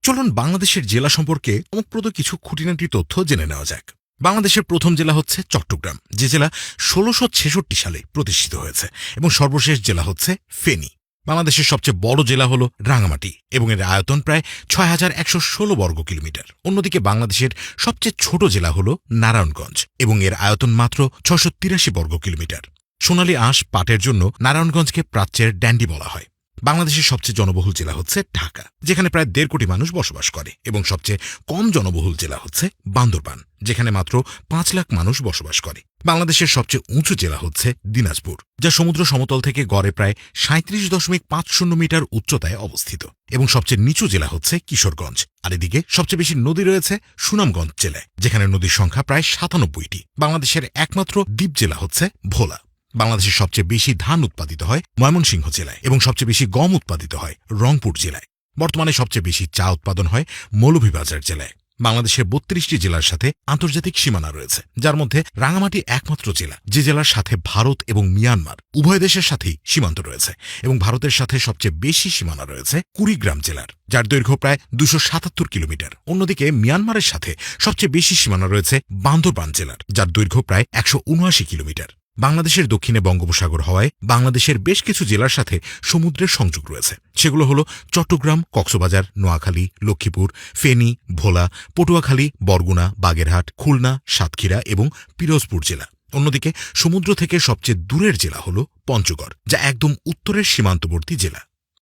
চলুন বাংলাদেশের জেলা সম্পর্কে চমকপ্রদ কিছু খুঁটিনাটি তথ্য জেনে নেওয়া যাক। বাংলাদেশের প্রথম জেলা হচ্ছে চট্টগ্রাম, যে জেলা ১৬৬৬ সালে প্রতিষ্ঠিত হয়েছে, এবং সর্বশেষ জেলা হচ্ছে ফেনী। বাংলাদেশের সবচেয়ে বড় জেলা হল রাঙামাটি এবং এর আয়তন প্রায় ৬,১১৬ বর্গ কিলোমিটার। অন্যদিকে বাংলাদেশের সবচেয়ে ছোট জেলা হল নারায়ণগঞ্জ এবং এর আয়তন মাত্র ৬৮৩ বর্গ কিলোমিটার। সোনালী আঁশ পাটের জন্য নারায়ণগঞ্জকে প্রাচ্যের ড্যান্ডি বলা হয়। বাংলাদেশের সবচেয়ে জনবহুল জেলা হচ্ছে ঢাকা, যেখানে প্রায় ১.৫ কোটি মানুষ বসবাস করে, এবং সবচেয়ে কম জনবহুল জেলা হচ্ছে বান্দরবান, যেখানে মাত্র ৫ লাখ মানুষ বসবাস করে। বাংলাদেশের সবচেয়ে উঁচু জেলা হচ্ছে দিনাজপুর, যা সমুদ্র সমতল থেকে গড়ে প্রায় ৩৭.৫০ মিটার উচ্চতায় অবস্থিত, এবং সবচেয়ে নিচু জেলা হচ্ছে কিশোরগঞ্জ। আর এদিকে সবচেয়ে বেশি নদী রয়েছে সুনামগঞ্জ জেলায়, যেখানে নদীর সংখ্যা প্রায় ৯৭টি। বাংলাদেশের একমাত্র দ্বীপ জেলা হচ্ছে ভোলা। বাংলাদেশের সবচেয়ে বেশি ধান উৎপাদিত হয় ময়মনসিংহ জেলায়, এবং সবচেয়ে বেশি গম উৎপাদিত হয় রংপুর জেলায়। বর্তমানে সবচেয়ে বেশি চা উৎপাদন হয় মৌলভীবাজার জেলায়। বাংলাদেশের ৩২টি জেলার সাথে আন্তর্জাতিক সীমানা রয়েছে, যার মধ্যে রাঙামাটি একমাত্র জেলা যে জেলার সাথে ভারত এবং মিয়ানমার উভয় দেশের সাথেই সীমান্ত রয়েছে, এবং ভারতের সাথে সবচেয়ে বেশি সীমানা রয়েছে কুড়িগ্রাম জেলার, যার দৈর্ঘ্য প্রায় ২৭৭ কিলোমিটার। অন্যদিকে মিয়ানমারের সাথে সবচেয়ে বেশি সীমানা রয়েছে বান্দরবান জেলার, যার দৈর্ঘ্য প্রায় ১৭৯ কিলোমিটার। বাংলাদেশের দক্ষিণে বঙ্গোপসাগর হওয়ায় বাংলাদেশের বেশ কিছু জেলার সাথে সমুদ্রের সংযোগ রয়েছে। সেগুলো হলো চট্টগ্রাম, কক্সবাজার, নোয়াখালী, লক্ষ্মীপুর, ফেনী, ভোলা, পটুয়াখালী, বরগুনা, বাগেরহাট, খুলনা, সাতক্ষীরা এবং পিরোজপুর জেলা। অন্যদিকে সমুদ্র থেকে সবচেয়ে দূরের জেলা হল পঞ্চগড়, যা একদম উত্তরের সীমান্তবর্তী জেলা।